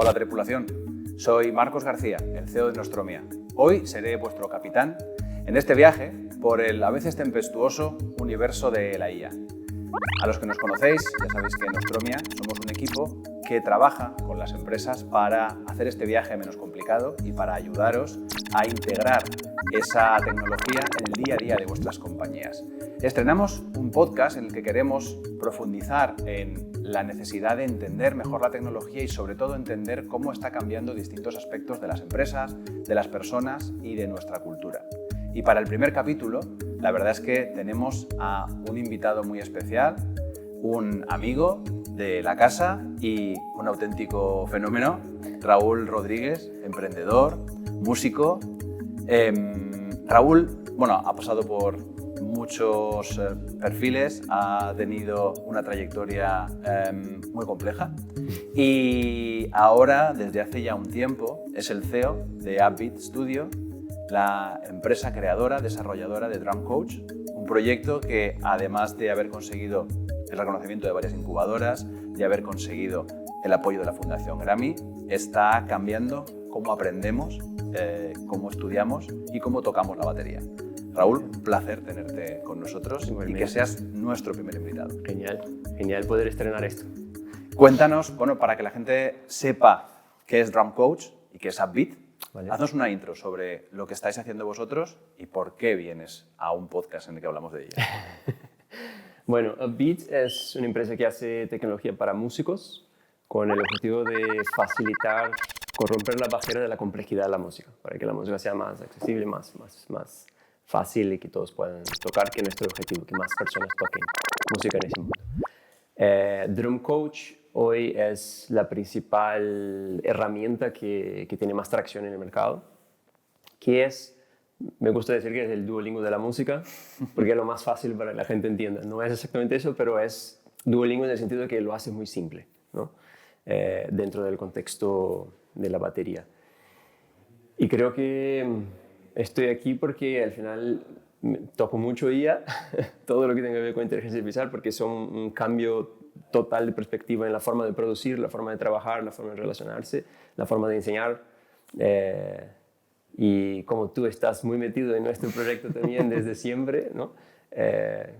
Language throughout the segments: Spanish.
Hola tripulación, soy Marcos García, el CEO de Nostromia. Hoy seré vuestro capitán en este viaje por el a veces tempestuoso universo de la IA. A los que nos conocéis, ya sabéis que en Nostromia somos un equipo que trabaja con las empresas para hacer este viaje menos complicado y para ayudaros a integrar esa tecnología en el día a día de vuestras compañías. Estrenamos un podcast en el que queremos profundizar en la necesidad de entender mejor la tecnología y sobre todo entender cómo está cambiando distintos aspectos de las empresas, de las personas y de nuestra cultura. Y para el primer capítulo, la verdad es que tenemos a un invitado muy especial, un amigo de la casa y un auténtico fenómeno, Raúl Rodríguez, emprendedor, músico. Raúl, ha pasado por muchos perfiles, ha tenido una trayectoria muy compleja y ahora, desde hace ya un tiempo, es el CEO de Upbeat Studio, la empresa creadora, desarrolladora de Drum Coach, un proyecto que, además de haber conseguido el reconocimiento de varias incubadoras, de haber conseguido el apoyo de la Fundación Grammy, está cambiando cómo aprendemos, cómo estudiamos y cómo tocamos la batería. Raúl, un placer tenerte con nosotros y que seas nuestro primer invitado. Genial poder estrenar esto. Cuéntanos, para que la gente sepa qué es Drum Coach y qué es Upbeat, Vale. haznos una intro sobre lo que estáis haciendo vosotros y por qué vienes a un podcast en el que hablamos de ello. Bueno, Upbeat es una empresa que hace tecnología para músicos con el objetivo de facilitar, corromper la barrera de la complejidad de la música, para que la música sea más accesible, más fácil y que todos puedan tocar, que es nuestro objetivo, que más personas toquen música en ese mundo. Drum Coach hoy es la principal herramienta que tiene más tracción en el mercado, que es, me gusta decir que es el Duolingo de la música, porque es lo más fácil para que la gente entienda. No es exactamente eso, pero es Duolingo en el sentido de que lo hace muy simple, ¿no? Dentro del contexto de la batería. Y creo que estoy aquí porque al final toco mucho IA, todo lo que tenga que ver con inteligencia artificial, porque son un cambio total de perspectiva en la forma de producir, la forma de trabajar, la forma de relacionarse, la forma de enseñar. Y como tú estás muy metido en nuestro proyecto también desde siempre, ¿no?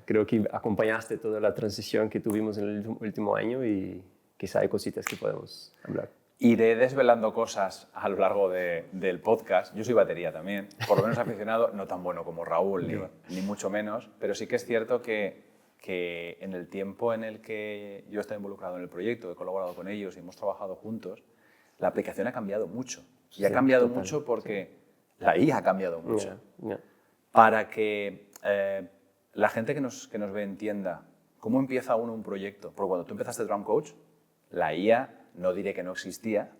Creo que acompañaste toda la transición que tuvimos en el último año y quizá hay cositas que podemos hablar. Iré desvelando cosas a lo largo del podcast. Yo soy batería también, por lo menos aficionado, no tan bueno como Raúl, ni mucho menos, pero sí que es cierto que en el tiempo en el que yo he estado involucrado en el proyecto, he colaborado con ellos y hemos trabajado juntos, la aplicación ha cambiado mucho. Y ha cambiado mucho porque la IA ha cambiado mucho. Para que la gente que nos ve entienda cómo empieza uno un proyecto. Porque cuando tú empezaste Drum Coach, la IA no diré que no existía,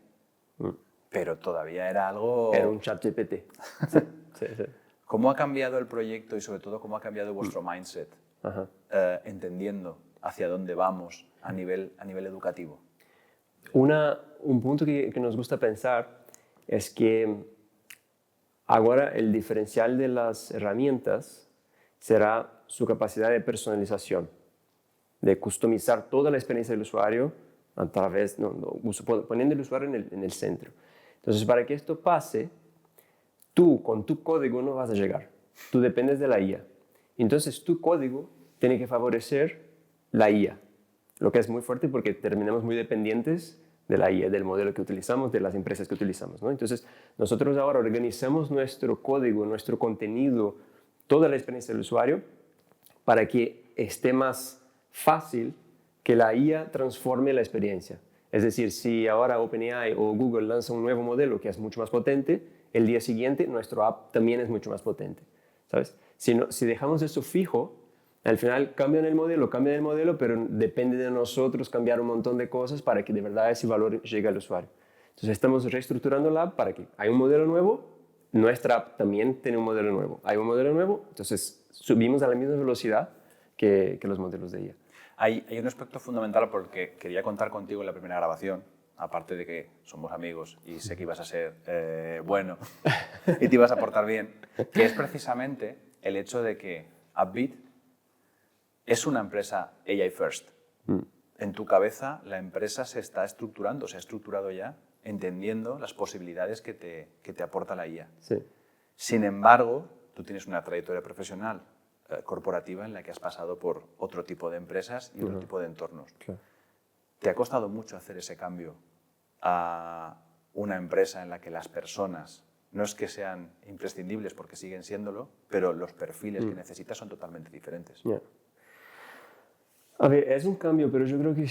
pero todavía era algo... Era un chat GPT. Sí. ¿Cómo ha cambiado el proyecto y sobre todo cómo ha cambiado vuestro mindset, entendiendo hacia dónde vamos a nivel educativo? Un punto que nos gusta pensar es que ahora el diferencial de las herramientas será su capacidad de personalización, de customizar toda la experiencia del usuario a través, poniendo el usuario en el centro. Entonces, para que esto pase, tú con tu código no vas a llegar. Tú dependes de la IA. Entonces, tu código tiene que favorecer la IA, lo que es muy fuerte porque terminamos muy dependientes de la IA, del modelo que utilizamos, de las empresas que utilizamos, ¿no? Entonces, nosotros ahora organizamos nuestro código, nuestro contenido, toda la experiencia del usuario para que esté más fácil que la IA transforme la experiencia. Es decir, si ahora OpenAI o Google lanza un nuevo modelo que es mucho más potente, el día siguiente nuestro app también es mucho más potente, ¿sabes? Si dejamos eso fijo, al final cambian el modelo, pero depende de nosotros cambiar un montón de cosas para que de verdad ese valor llegue al usuario. Entonces estamos reestructurando la app para que hay un modelo nuevo, nuestra app también tiene un modelo nuevo. Hay un modelo nuevo, entonces subimos a la misma velocidad que los modelos de IA. Hay un aspecto fundamental por el que quería contar contigo en la primera grabación, aparte de que somos amigos y sé que ibas a ser bueno y te ibas a portar bien, que es precisamente el hecho de que Upbeat es una empresa AI first. En tu cabeza la empresa se está estructurando, se ha estructurado ya entendiendo las posibilidades que te aporta la IA. Sí. Sin embargo, tú tienes una trayectoria profesional corporativa en la que has pasado por otro tipo de empresas y otro tipo de entornos. Claro. ¿Te ha costado mucho hacer ese cambio a una empresa en la que las personas no es que sean imprescindibles porque siguen siéndolo, pero los perfiles que necesitas son totalmente diferentes? Yeah. A ver, es un cambio, pero yo creo que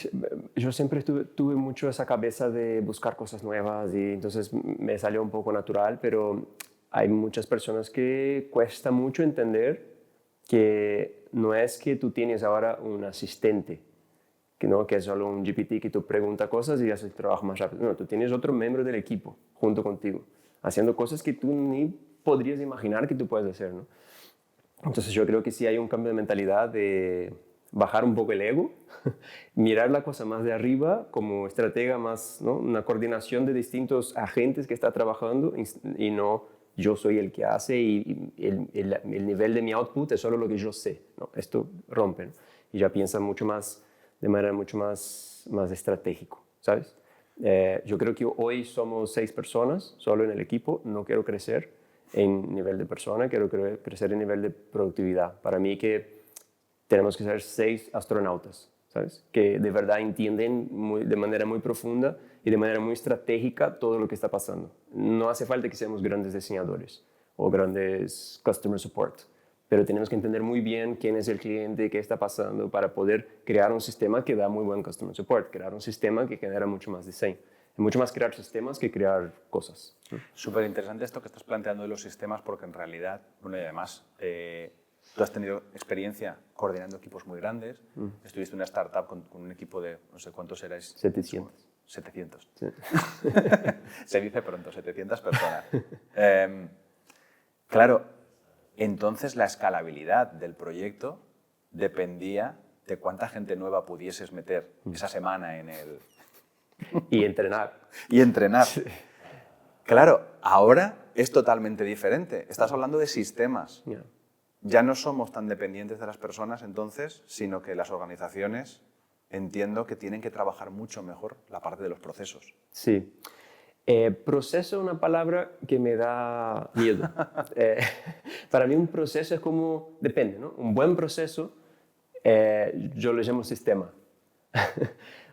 yo siempre tuve mucho esa cabeza de buscar cosas nuevas y entonces me salió un poco natural, pero hay muchas personas que cuesta mucho entender que no es que tú tienes ahora un asistente, que es solo un GPT que tú preguntas cosas y haces el trabajo más rápido. No, tú tienes otro miembro del equipo junto contigo, haciendo cosas que tú ni podrías imaginar que tú puedes hacer, ¿no? Entonces yo creo que sí hay un cambio de mentalidad de bajar un poco el ego, mirar la cosa más de arriba como estratega más, ¿no? Una coordinación de distintos agentes que está trabajando y no yo soy el que hace y el nivel de mi output es solo lo que yo sé, ¿no? Esto rompe, ¿no? Y ya piensa mucho más, de manera mucho más estratégico, ¿sabes? Yo creo que hoy somos 6 personas solo en el equipo, no quiero crecer en nivel de persona, quiero crecer en nivel de productividad. Para mí que tenemos que ser 6 astronautas, ¿sabes? Que de verdad entienden de manera muy profunda y de manera muy estratégica todo lo que está pasando. No hace falta que seamos grandes diseñadores o grandes customer support, pero tenemos que entender muy bien quién es el cliente, qué está pasando para poder crear un sistema que da muy buen customer support, crear un sistema que genera mucho más diseño. Es mucho más crear sistemas que crear cosas. Súper interesante esto que estás planteando de los sistemas porque en realidad, bueno, y además, tú has tenido experiencia coordinando equipos muy grandes. Estuviste en una startup con un equipo de, no sé cuántos erais. 700. 700. Sí. Se dice pronto, 700 personas. Claro, entonces la escalabilidad del proyecto dependía de cuánta gente nueva pudieses meter esa semana en el... Y entrenar. Y entrenar. Sí. Claro, ahora es totalmente diferente. Estás hablando de sistemas. Yeah. Ya no somos tan dependientes de las personas entonces, sino que las organizaciones entiendo que tienen que trabajar mucho mejor la parte de los procesos. Sí. Proceso es una palabra que me da miedo. Para mí un proceso es como, depende, ¿no? Un buen proceso, yo le llamo sistema.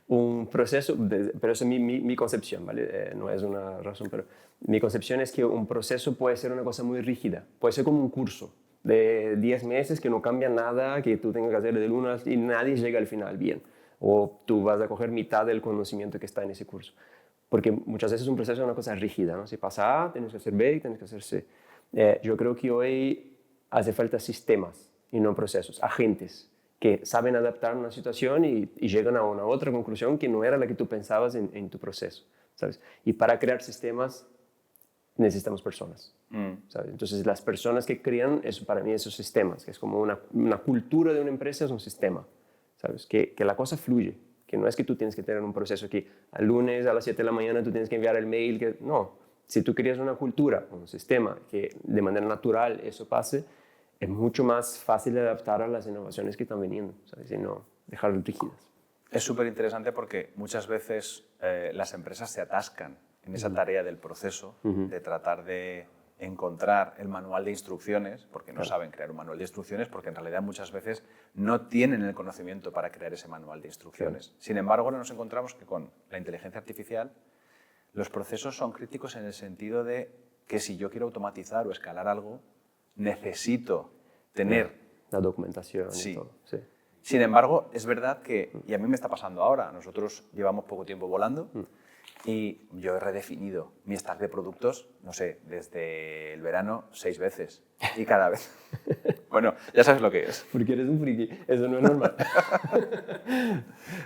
Un proceso, pero esa es mi concepción, ¿vale? No es una razón, pero mi concepción es que un proceso puede ser una cosa muy rígida, puede ser como un curso de 10 meses que no cambia nada, que tú tengas que hacer de lunes y nadie llega al final bien, o tú vas a coger mitad del conocimiento que está en ese curso, porque muchas veces un proceso es una cosa rígida, ¿no? Si pasa A, tienes que hacer B y tienes que hacer C. Yo creo que hoy hace falta sistemas y no procesos, agentes que saben adaptar una situación y llegan a una otra conclusión que no era la que tú pensabas en tu proceso, ¿sabes? Y para crear sistemas necesitamos personas, ¿sabes? Entonces las personas que crean, eso, para mí esos sistemas, que es como una cultura de una empresa, es un sistema, ¿sabes? Que la cosa fluye, que no es que tú tienes que tener un proceso que al lunes a las 7 de la mañana tú tienes que enviar el mail, no. Si tú creas una cultura, un sistema que de manera natural eso pase, es mucho más fácil de adaptar a las innovaciones que están viniendo, ¿sabes? Y no dejarlas rígidas. Es súper interesante porque muchas veces las empresas se atascan en esa tarea del proceso, de tratar de encontrar el manual de instrucciones, porque no saben crear un manual de instrucciones, porque en realidad muchas veces no tienen el conocimiento para crear ese manual de instrucciones. Sin embargo, ahora nos encontramos que con la inteligencia artificial los procesos son críticos en el sentido de que si yo quiero automatizar o escalar algo, necesito tener la documentación sí. y todo. Sí. Sin embargo, es verdad que, y a mí me está pasando ahora, nosotros llevamos poco tiempo volando y yo he redefinido mi stack de productos, no sé, desde el verano 6 veces y cada vez. Bueno, ya sabes lo que es. Porque eres un friki, eso no es normal.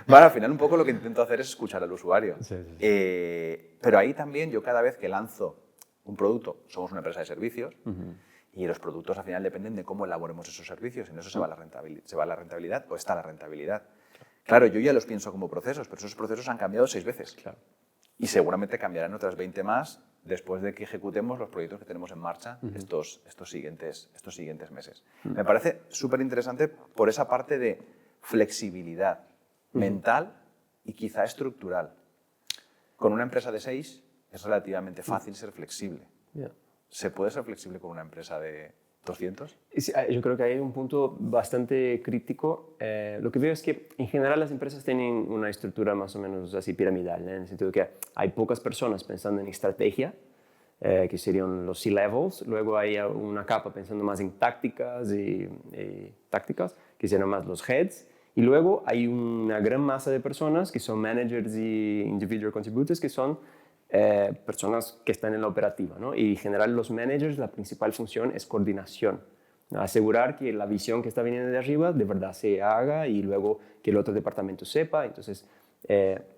Bueno, al final un poco lo que intento hacer es escuchar al usuario. Sí, sí, sí. Pero ahí también yo cada vez que lanzo un producto, somos una empresa de servicios, y los productos al final dependen de cómo elaboremos esos servicios. En eso se va la rentabilidad o está la rentabilidad. Claro, yo ya los pienso como procesos, pero esos procesos han cambiado 6 veces. Claro. Y seguramente cambiarán otras 20 más después de que ejecutemos los proyectos que tenemos en marcha estos siguientes meses. Me parece súper interesante por esa parte de flexibilidad mental y quizá estructural. Con una empresa de 6 es relativamente fácil ser flexible. Yeah. ¿Se puede ser flexible con una empresa de 200? Sí, yo creo que hay un punto bastante crítico. Lo que veo es que en general las empresas tienen una estructura más o menos así piramidal, ¿eh? En el sentido que hay pocas personas pensando en estrategia, que serían los C-levels. Luego hay una capa pensando más en tácticas tácticas, que serían más los heads. Y luego hay una gran masa de personas que son managers y individual contributors, que son personas que están en la operativa, ¿no? Y en general los managers, la principal función es coordinación, ¿no? Asegurar que la visión que está viniendo de arriba de verdad se haga y luego que el otro departamento sepa. Entonces,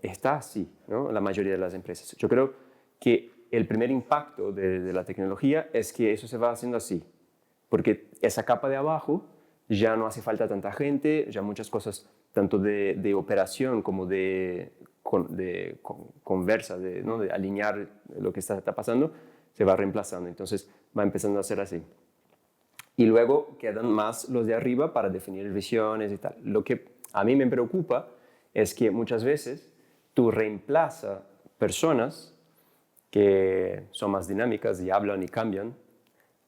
está así, ¿no? La mayoría de las empresas. Yo creo que el primer impacto de la tecnología es que eso se va haciendo así, porque esa capa de abajo ya no hace falta tanta gente, ya muchas cosas, tanto de operación como de conversa, ¿no? De alinear lo que está pasando, se va reemplazando. Entonces va empezando a ser así. Y luego quedan más los de arriba para definir visiones y tal. Lo que a mí me preocupa es que muchas veces tú reemplazas personas que son más dinámicas y hablan y cambian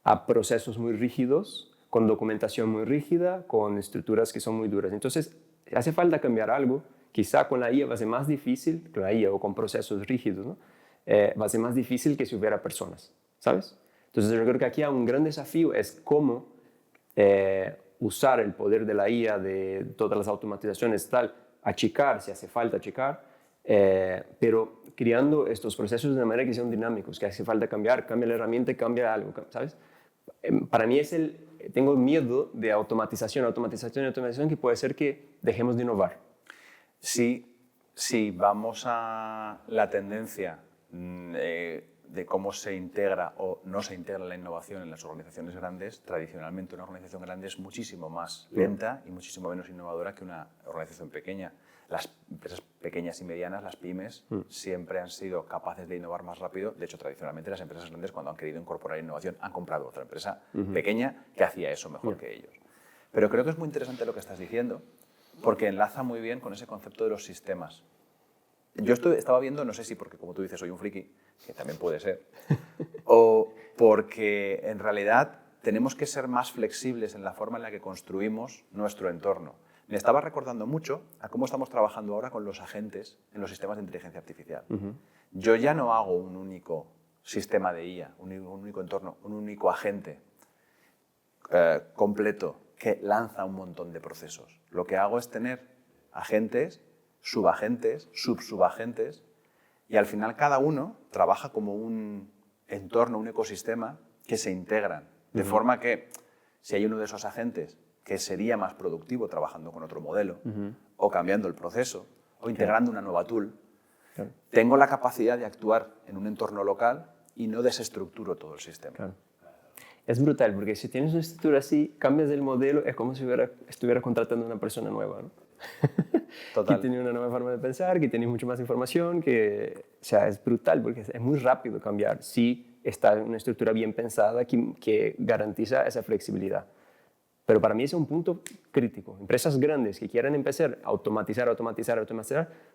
a procesos muy rígidos, con documentación muy rígida, con estructuras que son muy duras. Entonces, hace falta cambiar algo. Quizá con la IA va a ser más difícil, con la IA o con procesos rígidos, ¿no? Va a ser más difícil que si hubiera personas, ¿sabes? Entonces, yo creo que aquí hay un gran desafío, es cómo usar el poder de la IA, de todas las automatizaciones, tal, achicar, si hace falta achicar, pero creando estos procesos de una manera que sean dinámicos, que hace falta cambiar, cambia la herramienta, cambia algo, ¿sabes? Para mí tengo miedo de automatización, que puede ser que dejemos de innovar. Si vamos a la tendencia de cómo se integra o no se integra la innovación en las organizaciones grandes, tradicionalmente una organización grande es muchísimo más lenta y muchísimo menos innovadora que una organización pequeña. Las empresas pequeñas y medianas, las pymes, siempre han sido capaces de innovar más rápido. De hecho, tradicionalmente las empresas grandes, cuando han querido incorporar innovación, han comprado otra empresa pequeña que hacía eso mejor que ellos. Pero creo que es muy interesante lo que estás diciendo, porque enlaza muy bien con ese concepto de los sistemas. Yo estaba viendo, no sé si porque, como tú dices, soy un friki, que también puede ser, o porque en realidad tenemos que ser más flexibles en la forma en la que construimos nuestro entorno. Me estaba recordando mucho a cómo estamos trabajando ahora con los agentes en los sistemas de inteligencia artificial. Yo ya no hago un único sistema de IA, un único entorno, un único agente completo que lanza un montón de procesos. Lo que hago es tener agentes, subagentes, subsubagentes, y al final cada uno trabaja como un entorno, un ecosistema que se integran. De forma que si hay uno de esos agentes que sería más productivo trabajando con otro modelo, o cambiando el proceso, o integrando una nueva tool, tengo la capacidad de actuar en un entorno local y no desestructuro todo el sistema. Claro. Es brutal, porque si tienes una estructura así, cambias el modelo, es como si estuviera contratando a una persona nueva, ¿no? Total. Que tiene una nueva forma de pensar, que tiene mucho más información, o sea, es brutal, porque es muy rápido cambiar si está en una estructura bien pensada que garantiza esa flexibilidad. Pero para mí ese es un punto crítico. Empresas grandes que quieran empezar a automatizar,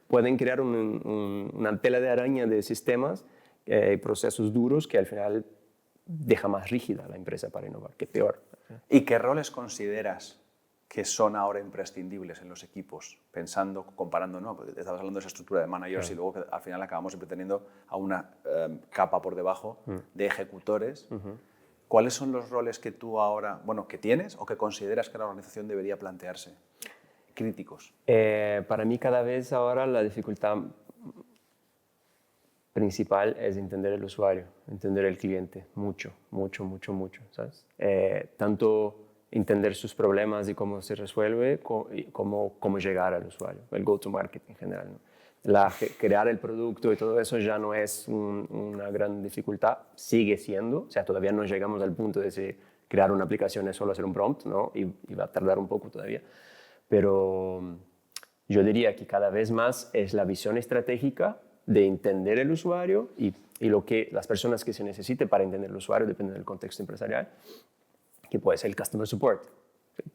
pueden crear una tela de araña de sistemas y procesos duros que al final deja más rígida la empresa para innovar, que peor. ¿Y qué roles consideras que son ahora imprescindibles en los equipos? Pensando, comparando, ¿no? Porque estabas hablando de esa estructura de managers y luego que al final acabamos siempre teniendo a una capa por debajo de ejecutores. ¿Cuáles son los roles que tú ahora, que tienes o que consideras que la organización debería plantearse? Críticos. Para mí cada vez ahora la dificultad principal es entender el usuario, entender el cliente, mucho, ¿sabes? Tanto entender sus problemas y cómo se resuelve, como cómo llegar al usuario, el go-to-market en general, ¿no? Crear el producto y todo eso ya no es una gran dificultad, sigue siendo, o sea, todavía no llegamos al punto de crear una aplicación es solo hacer un prompt, ¿no? Y va a tardar un poco todavía, pero yo diría que cada vez más es la visión estratégica de entender el usuario y lo que las personas que se necesite para entender el usuario depende del contexto empresarial, que puede ser el customer support.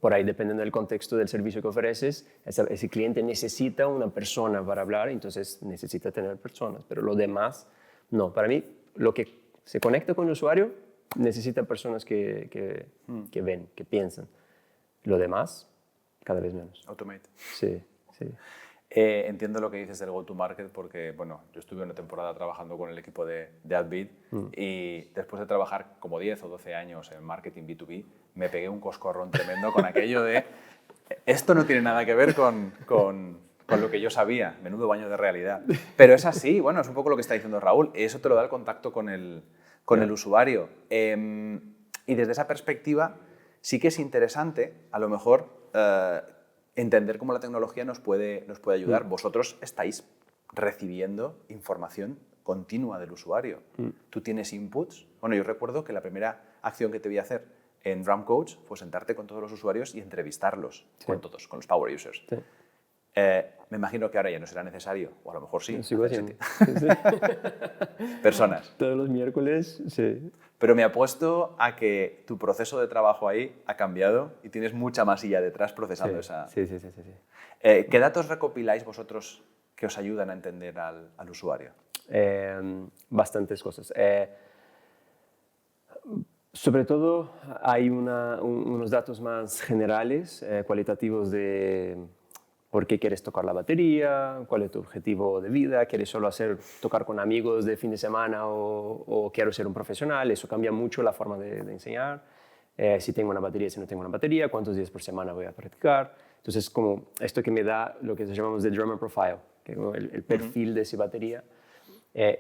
Por ahí, dependiendo del contexto del servicio que ofreces, ese cliente necesita una persona para hablar, entonces necesita tener personas, pero lo demás No, para mí, lo que se conecta con el usuario necesita personas que ven, que piensan. Lo demás, cada vez menos. Automate. Sí, sí. Entiendo lo que dices del go-to-market porque, bueno, yo estuve una temporada trabajando con el equipo de Adbid y después de trabajar como 10 o 12 años en marketing B2B, me pegué un coscorrón tremendo con aquello de esto no tiene nada que ver con lo que yo sabía, menudo baño de realidad. Pero es así, bueno, es un poco lo que está diciendo Raúl, eso te lo da el contacto con el usuario. Y desde esa perspectiva sí que es interesante, a lo mejor, entender cómo la tecnología nos puede ayudar. Vosotros estáis recibiendo información continua del usuario. Tú tienes inputs. Bueno, yo recuerdo que la primera acción que te vi hacer en Drum Coach fue sentarte con todos los usuarios y entrevistarlos, con todos, con los power users. Sí. Me imagino que ahora ya no será necesario, o a lo mejor sí. Lo sigo haciendo. Sí. Personas. Todos los miércoles, sí. Pero me apuesto a que tu proceso de trabajo ahí ha cambiado y tienes mucha masilla detrás procesando esa... Sí. ¿Qué datos recopiláis vosotros que os ayudan a entender al usuario? Bastantes cosas. Sobre todo hay unos datos más generales, cualitativos de por qué quieres tocar la batería, cuál es tu objetivo de vida, quieres solo tocar con amigos de fin de semana o quiero ser un profesional. Eso cambia mucho la forma de enseñar. Si tengo una batería, si no tengo una batería, cuántos días por semana voy a practicar. Entonces, como esto que me da lo que llamamos de drummer profile, que es el perfil de esa batería.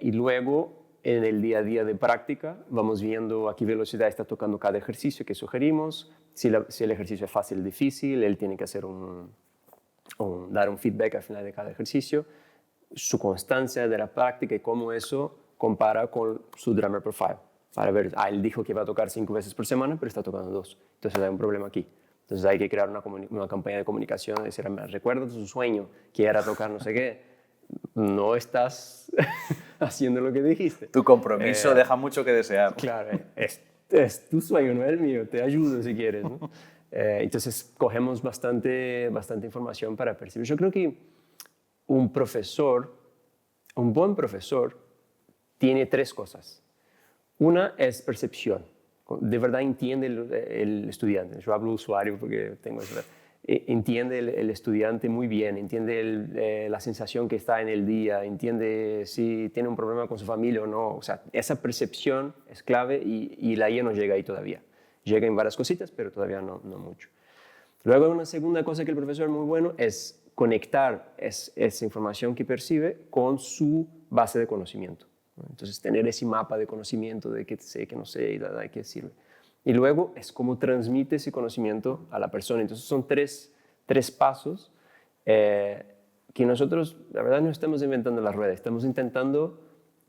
Y luego, en el día a día de práctica, vamos viendo a qué velocidad está tocando cada ejercicio que sugerimos. Si el ejercicio es fácil o difícil, él tiene que hacer dar un feedback al final de cada ejercicio, su constancia de la práctica y cómo eso compara con su drummer profile. Para ver, él dijo que va a tocar 5 veces por semana, pero está tocando 2. Entonces hay un problema aquí. Entonces hay que crear una campaña de comunicación, decir, recuerda tu sueño, que era tocar no sé qué. No estás haciendo lo que dijiste. Tu compromiso deja mucho que desear. Claro, es tu sueño, no es el mío. Te ayudo si quieres, ¿no? Entonces cogemos bastante información para percibir. Yo creo que un buen profesor, tiene 3 cosas. Una es percepción. De verdad entiende el estudiante. Yo hablo usuario porque tengo eso. Entiende el estudiante muy bien, entiende la sensación que está en el día, entiende si tiene un problema con su familia o no. O sea, esa percepción es clave y la IA no llega ahí todavía. Llega en varias cositas, pero todavía no mucho. Luego, una segunda cosa que el profesor es muy bueno es conectar esa información que percibe con su base de conocimiento. Entonces, tener ese mapa de conocimiento de qué sé, qué no sé y de qué sirve. Y luego es cómo transmite ese conocimiento a la persona. Entonces, son tres pasos que nosotros, la verdad, no estamos inventando la rueda. Estamos intentando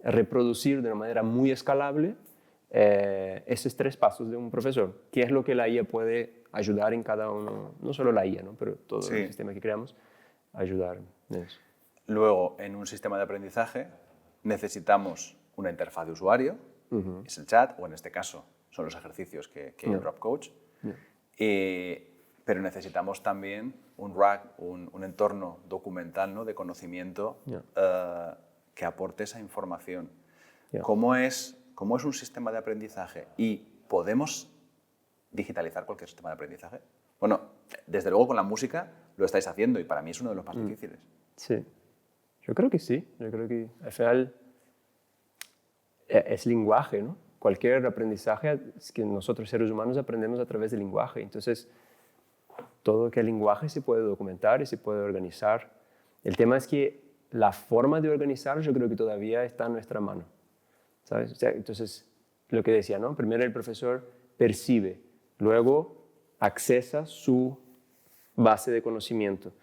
reproducir de una manera muy escalable esos 3 pasos de un profesor. ¿Qué es lo que la IA puede ayudar en cada uno? No solo la IA, ¿no? Pero todo el sistema que creamos, ayudar en eso. Luego, en un sistema de aprendizaje, necesitamos una interfaz de usuario, es el chat, o en este caso son los ejercicios que hay en Drop Coach, pero necesitamos también un RAG, un entorno documental, ¿no? De conocimiento que aporte esa información. ¿Cómo es un sistema de aprendizaje y podemos digitalizar cualquier sistema de aprendizaje? Bueno, desde luego con la música lo estáis haciendo y para mí es uno de los más difíciles. Sí, yo creo que sí. Yo creo que al final es lenguaje, ¿no? Cualquier aprendizaje es que nosotros seres humanos aprendemos a través del lenguaje. Entonces, todo que el lenguaje se puede documentar y se puede organizar. El tema es que la forma de organizar yo creo que todavía está en nuestra mano, ¿sabes? O sea, entonces, lo que decía, ¿no? Primero el profesor percibe, luego accesa su base de conocimiento.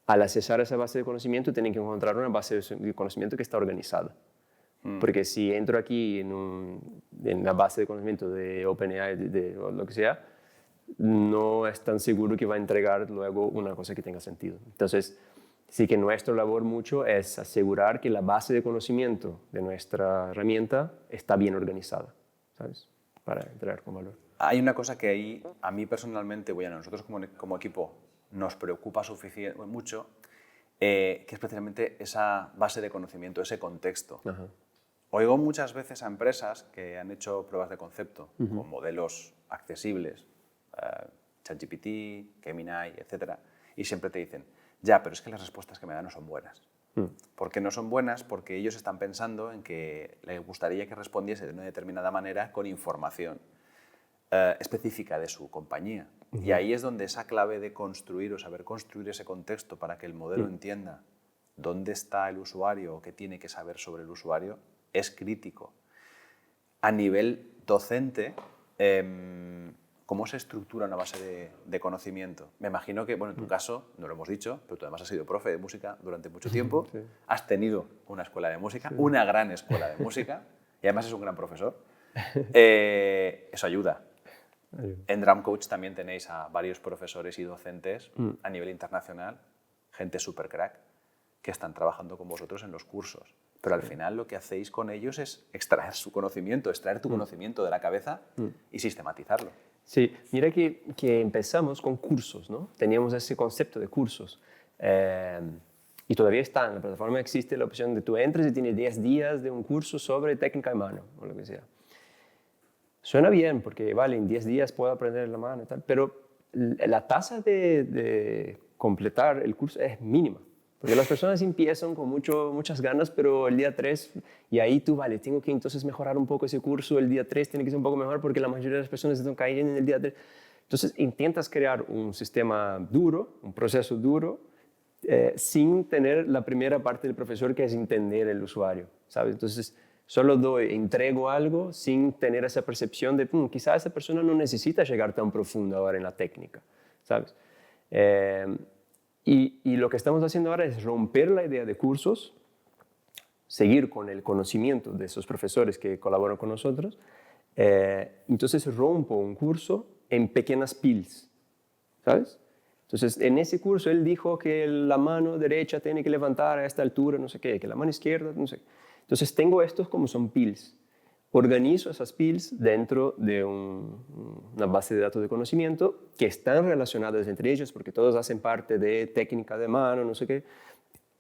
Al accesar esa base de conocimiento, tienen que encontrar una base de conocimiento que está organizada. Porque si entro aquí en la base de conocimiento de OpenAI o lo que sea, no es tan seguro que va a entregar luego una cosa que tenga sentido. Entonces, sí que nuestra labor mucho es asegurar que la base de conocimiento de nuestra herramienta está bien organizada, ¿sabes? Para entregar con valor. Hay una cosa que ahí, a mí personalmente, bueno, a nosotros como equipo nos preocupa mucho, que es precisamente esa base de conocimiento, ese contexto. oigo muchas veces a empresas que han hecho pruebas de concepto con modelos accesibles, ChatGPT, Gemini, etc. Y siempre te dicen, ya, pero es que las respuestas que me dan no son buenas. ¿Por qué no son buenas? Porque ellos están pensando en que les gustaría que respondiese de una determinada manera con información específica de su compañía. Y ahí es donde esa clave de construir o saber construir ese contexto para que el modelo entienda dónde está el usuario o qué tiene que saber sobre el usuario es crítico. A nivel docente, ¿cómo se estructura una base de conocimiento? Me imagino que, bueno, en tu caso, no lo hemos dicho, pero tú además has sido profe de música durante mucho tiempo, Sí. has tenido una escuela de música, una gran escuela de música, y además es un gran profesor. Eso ayuda. En Drum Coach también tenéis a varios profesores y docentes a nivel internacional, gente súper crack, que están trabajando con vosotros en los cursos. Pero al final lo que hacéis con ellos es extraer su conocimiento, extraer tu conocimiento de la cabeza y sistematizarlo. Sí, mira que empezamos con cursos, ¿no? Teníamos ese concepto de cursos. Y todavía está, en la plataforma existe la opción de tú entres y tienes 10 días de un curso sobre técnica de mano, o lo que sea. Suena bien, porque vale, en 10 días puedo aprender la mano y tal, pero la tasa de completar el curso es mínima. Porque las personas empiezan con muchas ganas, pero el día 3, y ahí tú, vale, tengo que entonces mejorar un poco ese curso, el día 3 tiene que ser un poco mejor porque la mayoría de las personas están cayendo en el día 3. Entonces intentas crear un sistema duro, un proceso duro, sin tener la primera parte del profesor, que es entender el usuario, ¿sabes? Entonces solo entrego algo sin tener esa percepción de quizás esa persona no necesita llegar tan profundo ahora en la técnica, ¿sabes? Y lo que estamos haciendo ahora es romper la idea de cursos, seguir con el conocimiento de esos profesores que colaboran con nosotros. Entonces rompo un curso en pequeñas pills, ¿sabes? Entonces, en ese curso él dijo que la mano derecha tiene que levantar a esta altura, no sé qué, que la mano izquierda, no sé. Entonces, tengo estos como son pills. Organizo esas pills dentro de una base de datos de conocimiento que están relacionadas entre ellos porque todos hacen parte de técnica de mano, no sé qué.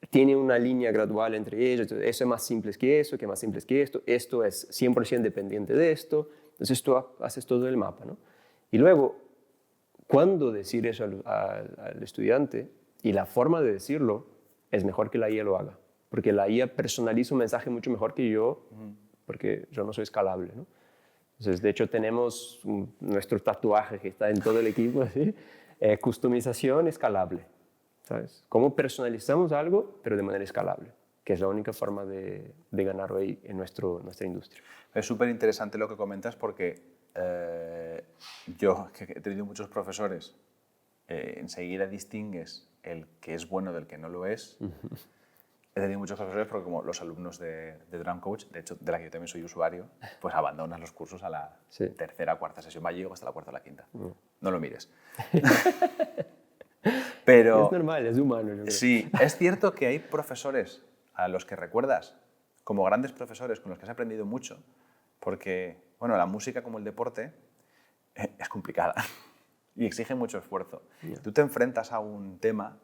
Tiene una línea gradual entre ellos. Entonces, eso es más simple que eso, que más simple que esto. Esto es 100% dependiente de esto. Entonces, tú haces todo el mapa, ¿no? Y luego, cuando decir eso al estudiante, y la forma de decirlo, es mejor que la IA lo haga. Porque la IA personaliza un mensaje mucho mejor que yo, porque yo no soy escalable, ¿no? Entonces, de hecho, tenemos nuestro tatuaje que está en todo el equipo, ¿sí? Customización escalable, ¿sabes? Cómo personalizamos algo, pero de manera escalable, que es la única forma de ganar hoy en nuestra industria. Es súper interesante lo que comentas porque yo, que he tenido muchos profesores, enseguida distingues el que es bueno del que no lo es. He tenido muchos profesores porque como los alumnos de Drum Coach, de hecho, de la que yo también soy usuario, pues abandonan los cursos a la tercera, cuarta sesión. Va, yo llego hasta la cuarta o la quinta. No lo mires. Pero es normal, es humano. Yo creo. Sí, es cierto que hay profesores a los que recuerdas como grandes profesores con los que has aprendido mucho, porque, bueno, la música como el deporte es complicada y exige mucho esfuerzo. Tú te enfrentas a un tema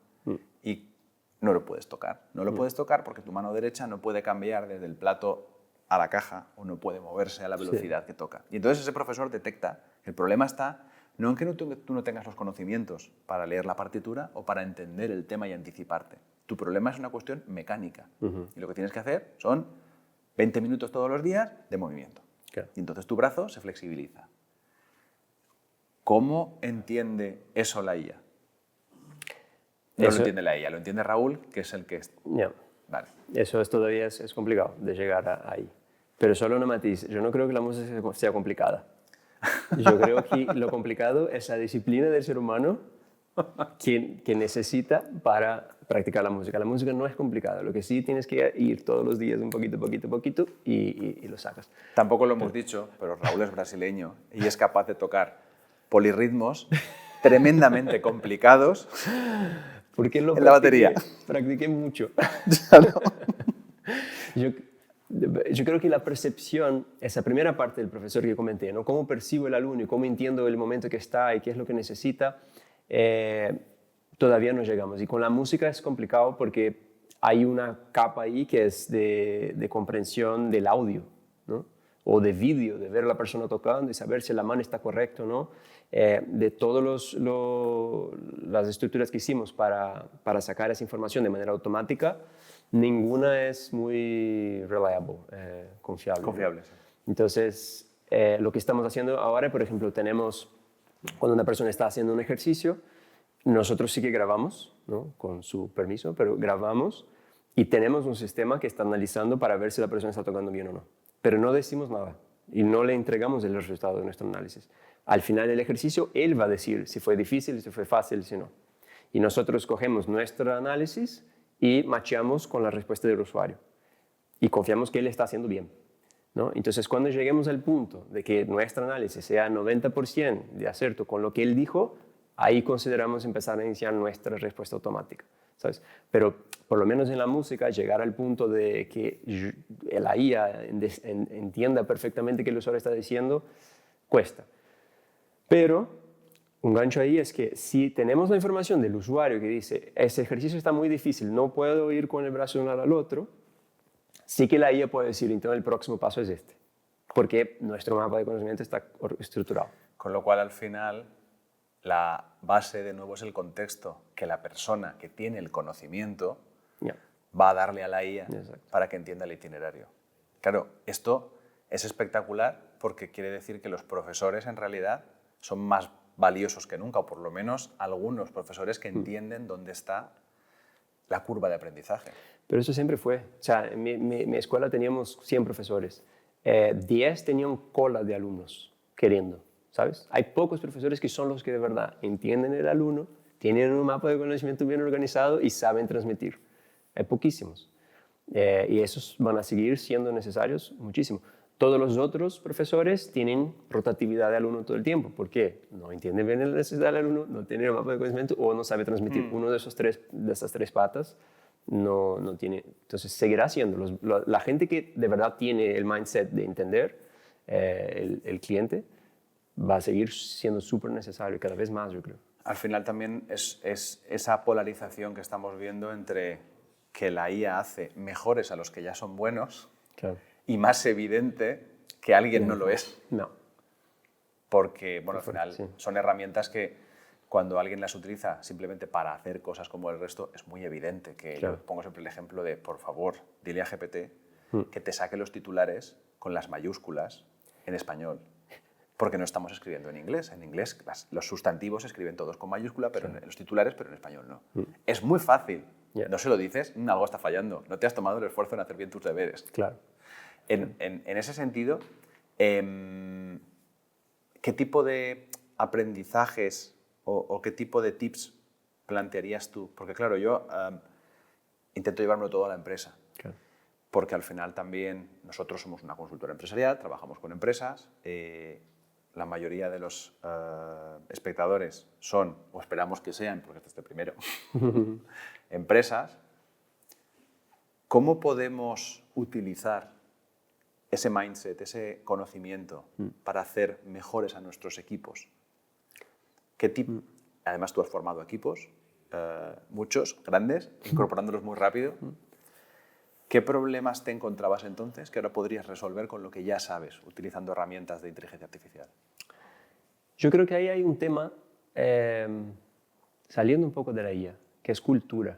y no lo puedes tocar. No lo puedes tocar porque tu mano derecha no puede cambiar desde el plato a la caja o no puede moverse a la velocidad que toca. Y entonces ese profesor detecta que el problema está no en que tú no tengas los conocimientos para leer la partitura o para entender el tema y anticiparte. Tu problema es una cuestión mecánica. Y lo que tienes que hacer son 20 minutos todos los días de movimiento. Claro. Y entonces tu brazo se flexibiliza. ¿Cómo entiende eso la IA? No lo entiende la IA, lo entiende Raúl, que es el que... Vale. Eso todavía es complicado de llegar ahí. Pero solo una matiz, yo no creo que la música sea complicada. Yo creo que lo complicado es la disciplina del ser humano que necesita para practicar la música. La música no es complicada, lo que sí tienes que ir todos los días un poquito y lo sacas. Tampoco lo hemos dicho, pero Raúl es brasileño y es capaz de tocar polirritmos tremendamente complicados Porque en la batería. Practiqué mucho. Ya no. Yo creo que la percepción, esa primera parte del profesor que comenté, ¿no? Cómo percibo el alumno y cómo entiendo el momento que está y qué es lo que necesita, todavía no llegamos. Y con la música es complicado porque hay una capa ahí que es de comprensión del audio, ¿no? O de vídeo, de ver a la persona tocando y saber si la mano está correcta o no. De todas las estructuras que hicimos para sacar esa información de manera automática, ninguna es muy reliable, confiable. Confiable, sí. Entonces, lo que estamos haciendo ahora, por ejemplo, cuando una persona está haciendo un ejercicio, nosotros sí que grabamos, ¿no? Con su permiso, pero grabamos y tenemos un sistema que está analizando para ver si la persona está tocando bien o no. Pero no decimos nada y no le entregamos el resultado de nuestro análisis. Al final del ejercicio, él va a decir si fue difícil, si fue fácil, si no. Y nosotros cogemos nuestro análisis y macheamos con la respuesta del usuario. Y confiamos que él está haciendo bien, ¿no? Entonces, cuando lleguemos al punto de que nuestro análisis sea 90% de acierto con lo que él dijo, ahí consideramos empezar a iniciar nuestra respuesta automática, ¿sabes? Pero por lo menos en la música, llegar al punto de que la IA entienda perfectamente qué el usuario está diciendo, cuesta. Pero un gancho ahí es que si tenemos la información del usuario que dice, ese ejercicio está muy difícil, no puedo ir con el brazo de un lado al otro, sí que la IA puede decir, entonces el próximo paso es este, porque nuestro mapa de conocimiento está estructurado. Con lo cual, al final, la base de nuevo es el contexto, que la persona que tiene el conocimiento va a darle a la IA para que entienda el itinerario. Claro, esto es espectacular porque quiere decir que los profesores en realidad son más valiosos que nunca, o por lo menos algunos profesores que entienden dónde está la curva de aprendizaje. Pero eso siempre fue. O sea, en mi escuela teníamos 100 profesores. 10 tenían cola de alumnos queriendo, ¿sabes? Hay pocos profesores que son los que de verdad entienden el alumno, tienen un mapa de conocimiento bien organizado y saben transmitir. Hay poquísimos. Y esos van a seguir siendo necesarios muchísimo. Todos los otros profesores tienen rotatividad de alumno todo el tiempo. ¿Por qué? No entienden bien la necesidad del alumno, no tiene el mapa de conocimiento o no sabe transmitir. Uno de esas tres patas no tiene. Entonces, seguirá siendo. La gente que de verdad tiene el mindset de entender el cliente va a seguir siendo súper necesario, cada vez más, yo creo. Al final también es esa polarización que estamos viendo entre que la IA hace mejores a los que ya son buenos, claro, y más evidente que alguien no lo es. No. Porque, bueno, al final son herramientas que cuando alguien las utiliza simplemente para hacer cosas como el resto, es muy evidente que yo pongo siempre el ejemplo de, por favor, dile a GPT que te saque los titulares con las mayúsculas en español. Porque no estamos escribiendo en inglés. En inglés los sustantivos se escriben todos con mayúscula, pero en los titulares, pero en español no. Es muy fácil. No se lo dices, algo está fallando. No te has tomado el esfuerzo en hacer bien tus deberes. Claro. En ese sentido, ¿qué tipo de aprendizajes o qué tipo de tips plantearías tú? Porque claro, yo intento llevármelo todo a la empresa. Claro. Porque al final también nosotros somos una consultora empresarial, trabajamos con empresas, la mayoría de los espectadores son, o esperamos que sean, porque este es el primero, empresas. ¿Cómo podemos utilizar ese mindset, ese conocimiento para hacer mejores a nuestros equipos? Además, tú has formado equipos, muchos, grandes, incorporándolos muy rápido. ¿Qué problemas te encontrabas entonces que ahora podrías resolver con lo que ya sabes, utilizando herramientas de inteligencia artificial? Yo creo que ahí hay un tema, saliendo un poco de la IA, que es cultura.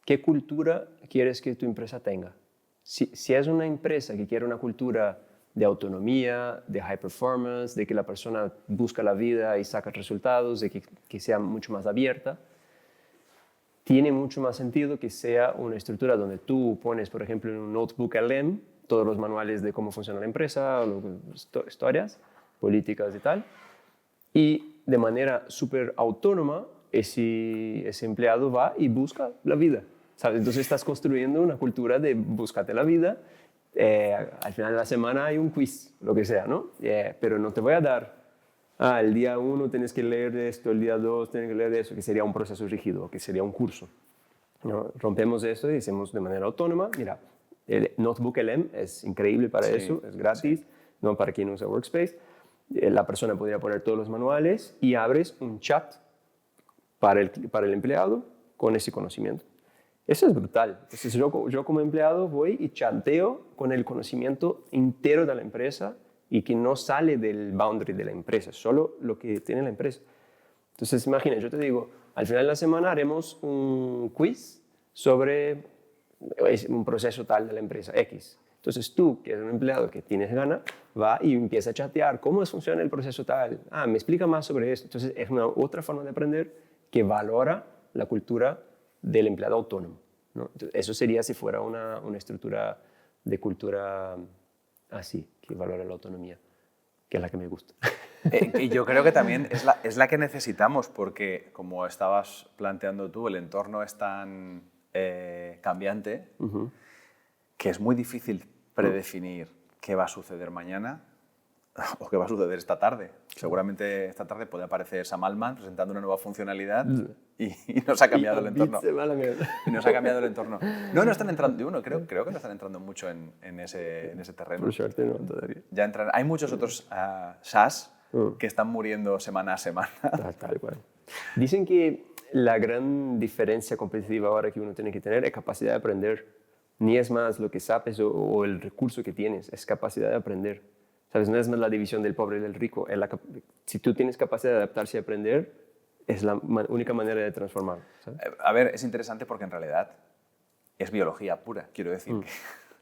¿Qué cultura quieres que tu empresa tenga? Si es una empresa que quiere una cultura de autonomía, de high performance, de que la persona busca la vida y saca resultados, de que sea mucho más abierta, tiene mucho más sentido que sea una estructura donde tú pones, por ejemplo, en un notebook LM, todos los manuales de cómo funciona la empresa, historias, políticas y tal, y de manera súper autónoma ese empleado va y busca la vida, ¿sabes? Entonces estás construyendo una cultura de búscate la vida. Al final de la semana hay un quiz, lo que sea, ¿no? Pero no te voy a dar, el día 1 tienes que leer esto, el día 2 tienes que leer eso, que sería un proceso rígido, que sería un curso, ¿no? Rompemos eso y decimos de manera autónoma, mira, el Notebook LM es increíble para eso, es gratis, ¿no? Para quien usa Workspace. La persona podría poner todos los manuales y abres un chat para el empleado con ese conocimiento. Eso es brutal. Entonces yo como empleado voy y chanteo con el conocimiento entero de la empresa y que no sale del boundary de la empresa, solo lo que tiene la empresa. Entonces imagina, yo te digo, al final de la semana haremos un quiz sobre un proceso tal de la empresa X. Entonces tú, que eres un empleado que tienes gana, va y empieza a chatear. ¿Cómo funciona el proceso tal? Me explica más sobre esto. Entonces es una otra forma de aprender que valora la cultura del empleado autónomo, ¿no? Entonces, eso sería si fuera una estructura de cultura así, que valora la autonomía, que es la que me gusta. Y yo creo que también es la que necesitamos, porque como estabas planteando tú, el entorno es tan cambiante que es muy difícil predefinir qué va a suceder mañana o qué va a suceder esta tarde. Seguramente esta tarde puede aparecer Sam Altman presentando una nueva funcionalidad y nos ha cambiado el entorno. Y nos ha cambiado el entorno. No están entrando, creo que no están entrando mucho en ese terreno. Por suerte no, todavía. Ya hay muchos otros SaaS que están muriendo semana a semana. Tal cual. Dicen que la gran diferencia competitiva ahora que uno tiene que tener es capacidad de aprender. Ni es más lo que sabes o el recurso que tienes, es capacidad de aprender. ¿Sabes? No es más la división del pobre y del rico. Si tú tienes capacidad de adaptarse y aprender, es la única manera de transformar. ¿Sabes? A ver, es interesante porque en realidad es biología pura. Quiero decir que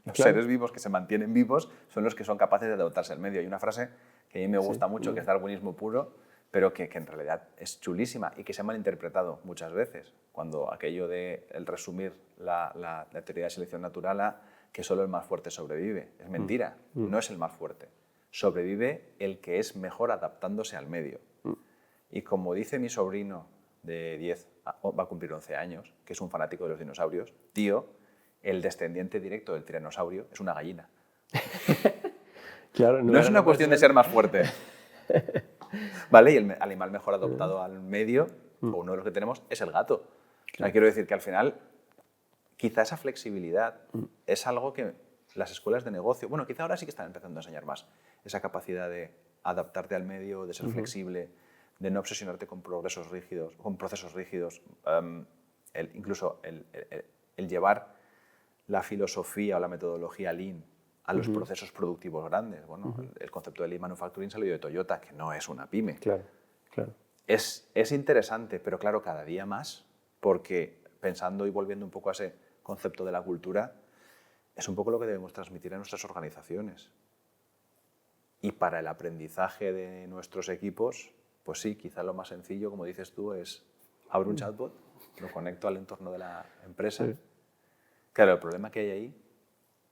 los seres vivos que se mantienen vivos son los que son capaces de adaptarse al medio. Hay una frase que a mí me gusta mucho, que es darwinismo puro, pero que en realidad es chulísima y que se ha malinterpretado muchas veces. Cuando aquello de el resumir la teoría de selección natural a que solo el más fuerte sobrevive. Es mentira, no es el más fuerte. Sobrevive el que es mejor adaptándose al medio. Y como dice mi sobrino de 10, va a cumplir 11 años, que es un fanático de los dinosaurios, tío, el descendiente directo del tiranosaurio es una gallina. Claro, no es una cuestión de ser más fuerte. ¿Vale? Y el animal mejor adaptado al medio, o uno de los que tenemos, es el gato. O sea, quiero decir que al final, quizá esa flexibilidad es algo que las escuelas de negocio, bueno, quizá ahora sí que están empezando a enseñar más, esa capacidad de adaptarte al medio, de ser flexible, de no obsesionarte con procesos rígidos, incluso el llevar la filosofía o la metodología Lean a los procesos productivos grandes. Bueno, el concepto de Lean Manufacturing salió de Toyota, que no es una pyme. Claro, claro. Es interesante, pero claro, cada día más, porque pensando y volviendo un poco a ese concepto de la cultura, es un poco lo que debemos transmitir a nuestras organizaciones. Y para el aprendizaje de nuestros equipos, pues sí, quizá lo más sencillo, como dices tú, es abro un chatbot, lo conecto al entorno de la empresa. Sí. Claro, el problema que hay ahí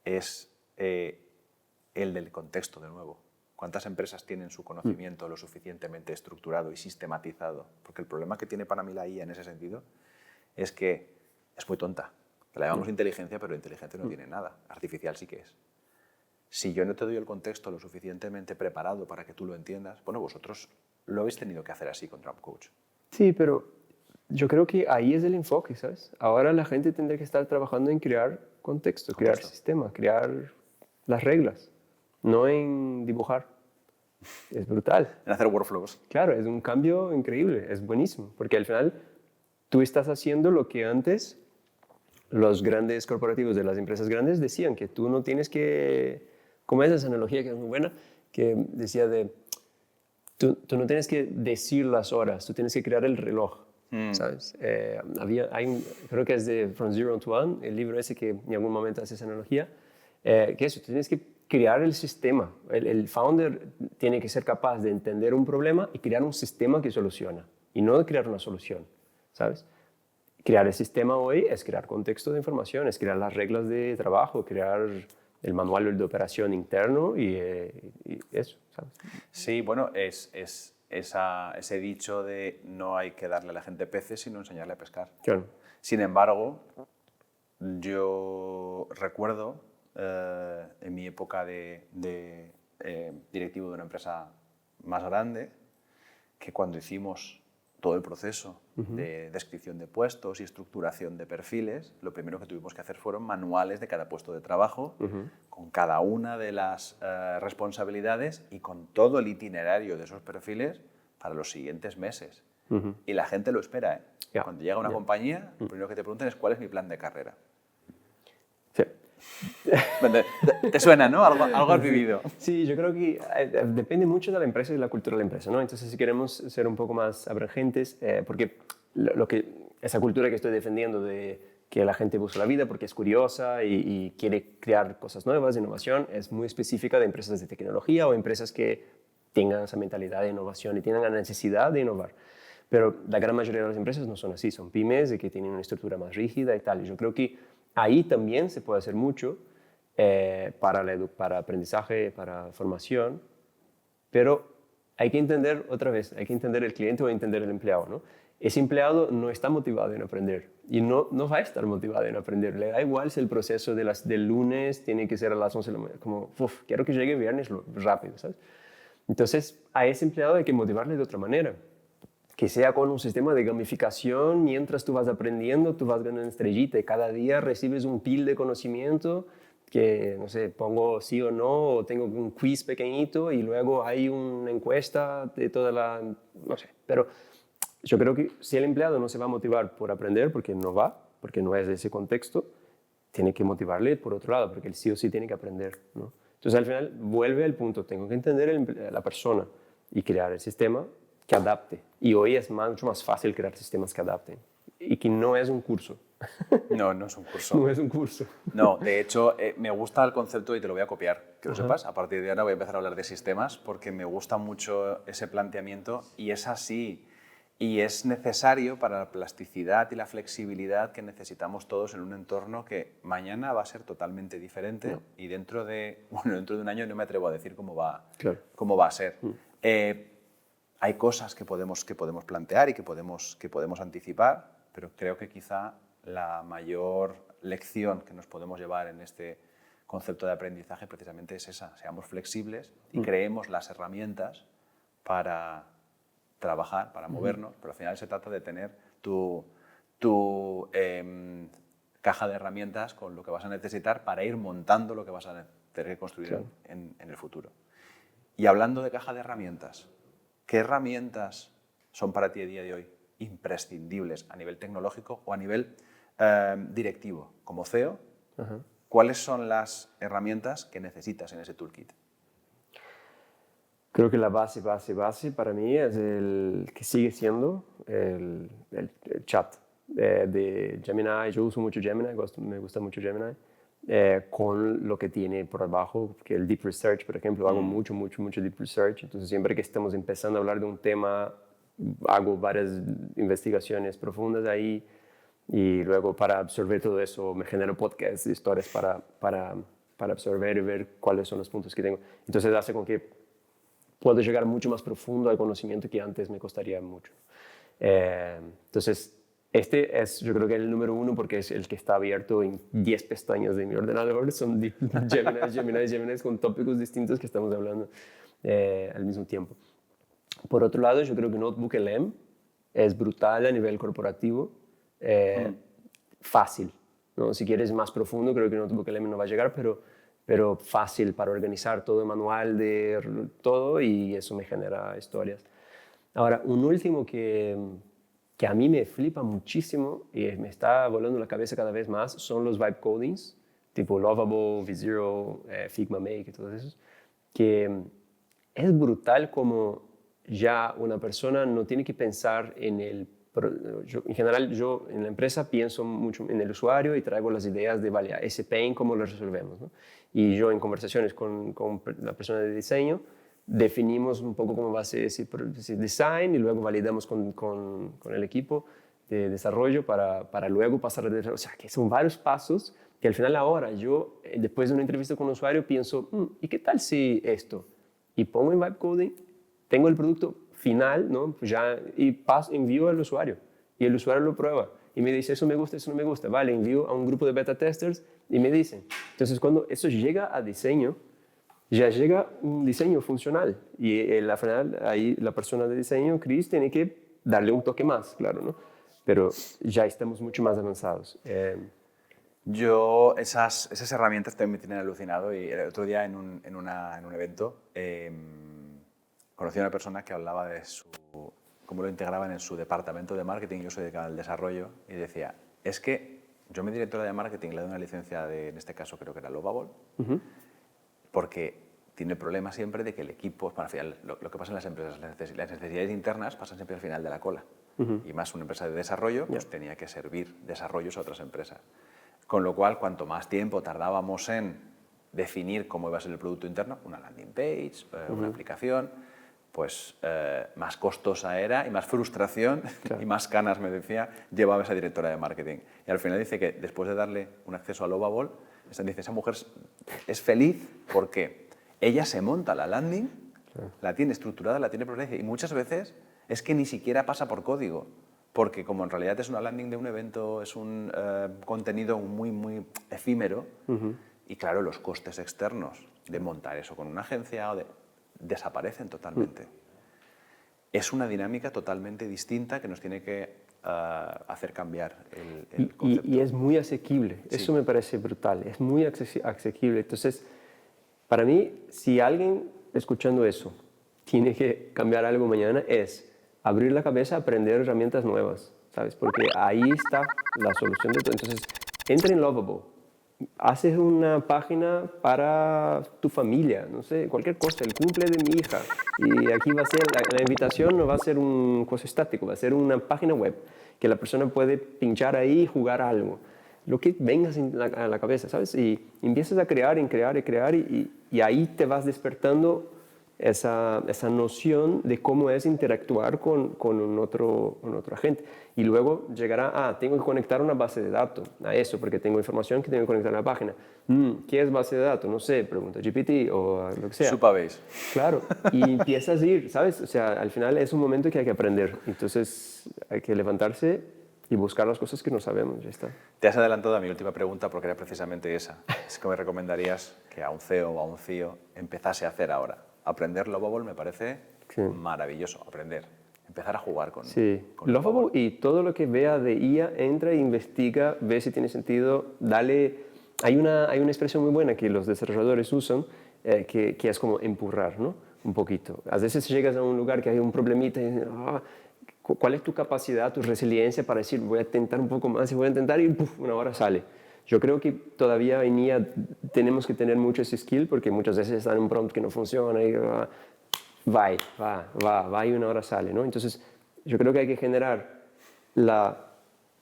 es el del contexto, de nuevo. ¿Cuántas empresas tienen su conocimiento lo suficientemente estructurado y sistematizado? Porque el problema que tiene para mí la IA en ese sentido es que es muy tonta. La llamamos inteligencia, pero inteligencia no tiene nada. Artificial sí que es. Si yo no te doy el contexto lo suficientemente preparado para que tú lo entiendas, bueno, vosotros lo habéis tenido que hacer así con Trump Coach. Sí, pero yo creo que ahí es el enfoque, ¿sabes? Ahora la gente tendría que estar trabajando en crear contexto, crear sistema, crear las reglas, no en dibujar. Es brutal. En hacer workflows. Claro, es un cambio increíble, es buenísimo, porque al final tú estás haciendo lo que antes los grandes corporativos de las empresas grandes decían, que tú no tienes que, como esa analogía que es muy buena, que decía tú no tienes que decir las horas, tú tienes que crear el reloj, ¿sabes? Creo que es de From Zero to One, el libro ese que en algún momento hace esa analogía, que eso, tú tienes que crear el sistema. El founder tiene que ser capaz de entender un problema y crear un sistema que soluciona, y no crear una solución, ¿sabes? Crear el sistema hoy es crear contexto de información, es crear las reglas de trabajo, crear el manual de operación interno y eso, ¿sabes? Sí, bueno, ese dicho de no hay que darle a la gente peces, sino enseñarle a pescar. Claro. Sin embargo, yo recuerdo en mi época de directivo de una empresa más grande, que cuando hicimos todo el proceso de descripción de puestos y estructuración de perfiles, lo primero que tuvimos que hacer fueron manuales de cada puesto de trabajo, con cada una de las responsabilidades y con todo el itinerario de esos perfiles para los siguientes meses. Y la gente lo espera, ¿eh? Ya. Cuando llega a una compañía, lo primero que te preguntan es cuál es mi plan de carrera. Sí. Te suena, ¿no? Algo has vivido. Sí, yo creo que depende mucho de la empresa y de la cultura de la empresa, ¿no? Entonces, si queremos ser un poco más abrangentes, porque esa cultura que estoy defendiendo de que la gente busca la vida porque es curiosa y quiere crear cosas nuevas, innovación, es muy específica de empresas de tecnología o empresas que tengan esa mentalidad de innovación y tengan la necesidad de innovar. Pero la gran mayoría de las empresas no son así, son pymes de que tienen una estructura más rígida y tal. Y yo creo que ahí también se puede hacer mucho para aprendizaje, para formación, pero hay que entender otra vez, hay que entender el cliente o entender el empleado, ¿no? Ese empleado no está motivado en aprender y no va a estar motivado en aprender. Le da igual si el proceso del lunes tiene que ser a las 11 de la mañana, como, quiero que llegue viernes rápido, ¿sabes? Entonces, a ese empleado hay que motivarle de otra manera. Que sea con un sistema de gamificación, mientras tú vas aprendiendo, tú vas ganando estrellita y cada día recibes un pil de conocimiento que, no sé, pongo sí o no, o tengo un quiz pequeñito y luego hay una encuesta de toda la, no sé, pero yo creo que si el empleado no se va a motivar por aprender, porque no es de ese contexto, tiene que motivarle por otro lado, porque él sí o sí tiene que aprender, ¿no? Entonces al final vuelve al punto, tengo que entender la persona y crear el sistema que adapte. Y hoy es mucho más fácil crear sistemas que adapten. Y que no es un curso. No, no es un curso. No es un curso. No, de hecho, me gusta el concepto y te lo voy a copiar, que lo sepas. A partir de ahora voy a empezar a hablar de sistemas porque me gusta mucho ese planteamiento y es así. Y es necesario para la plasticidad y la flexibilidad que necesitamos todos en un entorno que mañana va a ser totalmente diferente y dentro de un año no me atrevo a decir cómo va a ser. Hay cosas que podemos plantear y que podemos anticipar, pero creo que quizá la mayor lección que nos podemos llevar en este concepto de aprendizaje precisamente es esa, seamos flexibles y creemos las herramientas para trabajar, para movernos, pero al final se trata de tener tu caja de herramientas con lo que vas a necesitar para ir montando lo que vas a tener que construir en el futuro. Y hablando de caja de herramientas, ¿qué herramientas son para ti a día de hoy imprescindibles a nivel tecnológico o a nivel directivo? Como CEO, ¿cuáles son las herramientas que necesitas en ese toolkit? Creo que la base para mí es el que sigue siendo el chat de Gemini. Yo uso mucho Gemini, me gusta mucho Gemini, con lo que tiene por abajo, que el Deep Research, por ejemplo, hago mucho Deep Research. Entonces, siempre que estamos empezando a hablar de un tema, hago varias investigaciones profundas ahí y luego para absorber todo eso me genero podcasts, historias para absorber y ver cuáles son los puntos que tengo. Entonces, hace con que puedo llegar mucho más profundo al conocimiento que antes me costaría mucho. Entonces, este es, yo creo que el número uno porque es el que está abierto en 10 pestañas de mi ordenador. Son Gemini con tópicos distintos que estamos hablando al mismo tiempo. Por otro lado, yo creo que NotebookLM es brutal a nivel corporativo, fácil, ¿no? Si quieres más profundo, creo que NotebookLM no va a llegar, pero fácil para organizar todo el manual de todo y eso me genera historias. Ahora, un último que a mí me flipa muchísimo y me está volando la cabeza cada vez más son los vibe codings, tipo Lovable, V0, Figma Make y todos esos, que es brutal como ya una persona no tiene que pensar en en general, yo en la empresa pienso mucho en el usuario y traigo las ideas de, vale, ese pain, ¿cómo lo resolvemos, ¿no? Y yo en conversaciones con la persona de diseño definimos un poco cómo va a ser ese design y luego validamos con el equipo de desarrollo para luego pasar a desarrollo. O sea, que son varios pasos que al final ahora yo, después de una entrevista con un usuario, pienso, ¿y qué tal si esto? Y pongo en vibe coding, tengo el producto final, ¿no? Pues ya, y envío al usuario y el usuario lo prueba y me dice eso me gusta, eso no me gusta, vale, envío a un grupo de beta testers y me dicen. Entonces cuando eso llega a diseño, ya llega un diseño funcional y al final ahí la persona de diseño, Chris, tiene que darle un toque más, claro, ¿no? Pero ya estamos mucho más avanzados. Yo, esas herramientas también me tienen alucinado y el otro día en un evento conocí a una persona que hablaba de cómo lo integraban en su departamento de marketing. Yo soy dedicado al desarrollo y decía, es que yo a mi directora de marketing le doy una licencia de, en este caso creo que era Lovable, porque tiene el problema siempre de que el equipo, bueno, al final, lo que pasa en las empresas, las necesidades internas pasan siempre al final de la cola. Y más una empresa de desarrollo, pues tenía que servir desarrollos a otras empresas. Con lo cual, cuanto más tiempo tardábamos en definir cómo iba a ser el producto interno, una landing page, una aplicación, pues más costosa era y más frustración y más canas, me decía, llevaba esa directora de marketing. Y al final dice que después de darle un acceso a Lovable, dice, esa mujer es feliz porque ella se monta la landing, la tiene estructurada, la tiene preparada y muchas veces es que ni siquiera pasa por código, porque como en realidad es una landing de un evento, es un contenido muy, muy efímero, y claro, los costes externos de montar eso con una agencia desaparecen totalmente. Es una dinámica totalmente distinta que nos tiene que hacer cambiar el concepto. Y es muy asequible, eso me parece brutal, es muy asequible. Entonces, para mí, si alguien escuchando eso tiene que cambiar algo mañana, es abrir la cabeza, aprender herramientas nuevas, ¿sabes? Porque ahí está la solución de todo. Entonces, entra en Lovable, haces una página para tu familia, no sé, cualquier cosa, el cumple de mi hija, y aquí va a ser, la invitación no va a ser un cosa estático, va a ser una página web que la persona puede pinchar ahí y jugar algo. Lo que vengas a la cabeza, ¿sabes? Y empiezas a crear y ahí te vas despertando esa noción de cómo es interactuar con un otro agente. Y luego llegará, tengo que conectar una base de datos a eso, porque tengo información que tengo que conectar a la página. ¿Qué es base de datos? No sé, pregunta GPT o lo que sea. Supabase. Claro, y empiezas a ir, ¿sabes? O sea, al final es un momento que hay que aprender. Entonces hay que levantarse y buscar las cosas que no sabemos, ya está. Te has adelantado a mi última pregunta porque era precisamente esa. Es que me recomendarías que a un CEO o a un CIO empezase a hacer ahora. Aprender Lovable me parece maravilloso, aprender. Empezar a jugar con Lovable y todo lo que vea de IA, entra e investiga, ve si tiene sentido, dale... Hay una expresión muy buena que los desarrolladores usan, que es como empurrar, ¿no? Un poquito. A veces llegas a un lugar que hay un problemita y ¿cuál es tu capacidad, tu resiliencia para decir voy a intentar un poco más y voy a intentar y ¡puf! Una hora sale? Yo creo que todavía en IA tenemos que tener mucho ese skill porque muchas veces está en un prompt que no funciona y va y una hora sale, ¿no? Entonces yo creo que hay que generar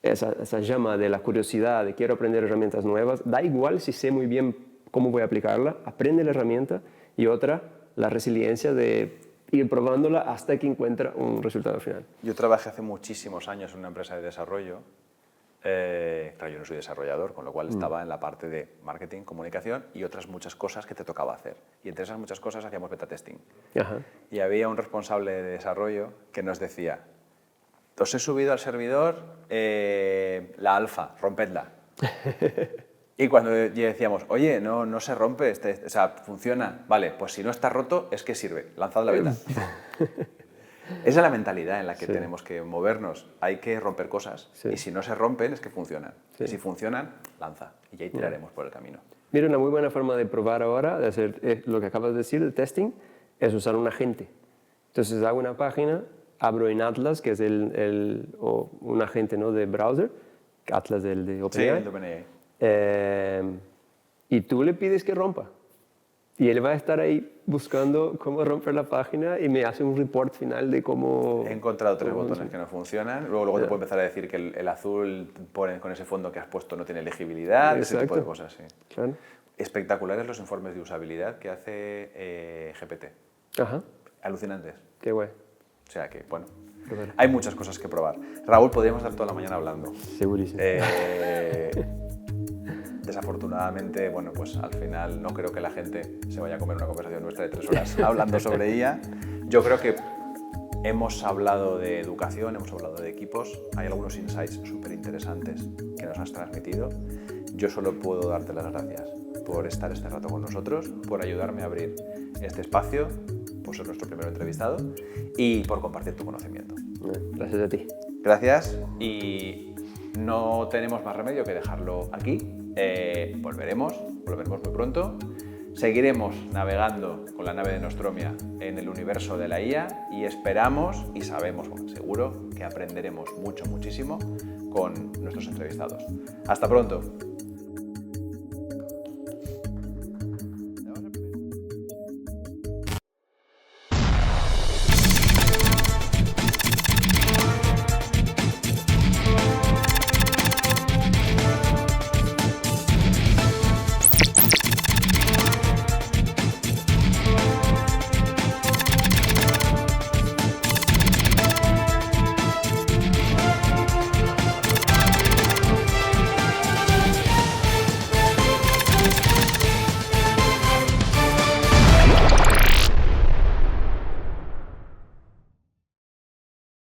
esa llama de la curiosidad, de quiero aprender herramientas nuevas. Da igual si sé muy bien cómo voy a aplicarla, aprende la herramienta. Y otra, la resiliencia de ir probándola hasta que encuentra un resultado final. Yo trabajé hace muchísimos años en una empresa de desarrollo. Claro, yo no soy desarrollador, con lo cual estaba en la parte de marketing, comunicación y otras muchas cosas que te tocaba hacer. Y entre esas muchas cosas hacíamos beta testing. Y había un responsable de desarrollo que nos decía, os he subido al servidor la alfa, rompedla. Y cuando decíamos, oye, no se rompe, o sea, funciona, vale, pues si no está roto es que sirve, lanzad la beta. Esa es la mentalidad en la que tenemos que movernos. Hay que romper cosas y si no se rompen es que funcionan. Y si funcionan, lanza y ya tiraremos por el camino. Mira, una muy buena forma de probar ahora, de hacer lo que acabas de decir, el testing, es usar un agente. Entonces hago una página, abro en Atlas, que es un agente, ¿no?, de browser, Atlas de OpenAI. Sí, el de OpenAI. Y tú le pides que rompa. Y él va a estar ahí buscando cómo romper la página y me hace un report final de cómo... He encontrado 3 botones que no funcionan. Luego te puede empezar a decir que el azul con ese fondo que has puesto no tiene legibilidad, ese tipo de cosas. Sí. Claro. Espectaculares los informes de usabilidad que hace GPT. Alucinantes. Qué guay. O sea que, bueno, hay muchas cosas que probar. Raúl, podríamos estar toda la mañana hablando. Segurísimo. Desafortunadamente, bueno, pues al final no creo que la gente se vaya a comer una conversación nuestra de 3 horas hablando sobre IA. Yo creo que hemos hablado de educación, hemos hablado de equipos, hay algunos insights súper interesantes que nos has transmitido. Yo solo puedo darte las gracias por estar este rato con nosotros, por ayudarme a abrir este espacio, por ser nuestro primer entrevistado y por compartir tu conocimiento. Gracias a ti. Gracias y no tenemos más remedio que dejarlo aquí. Volveremos muy pronto Seguiremos navegando con la nave de Nostromia en el universo de la IA y esperamos y sabemos, bueno, seguro, que aprenderemos muchísimo con nuestros entrevistados. Hasta pronto.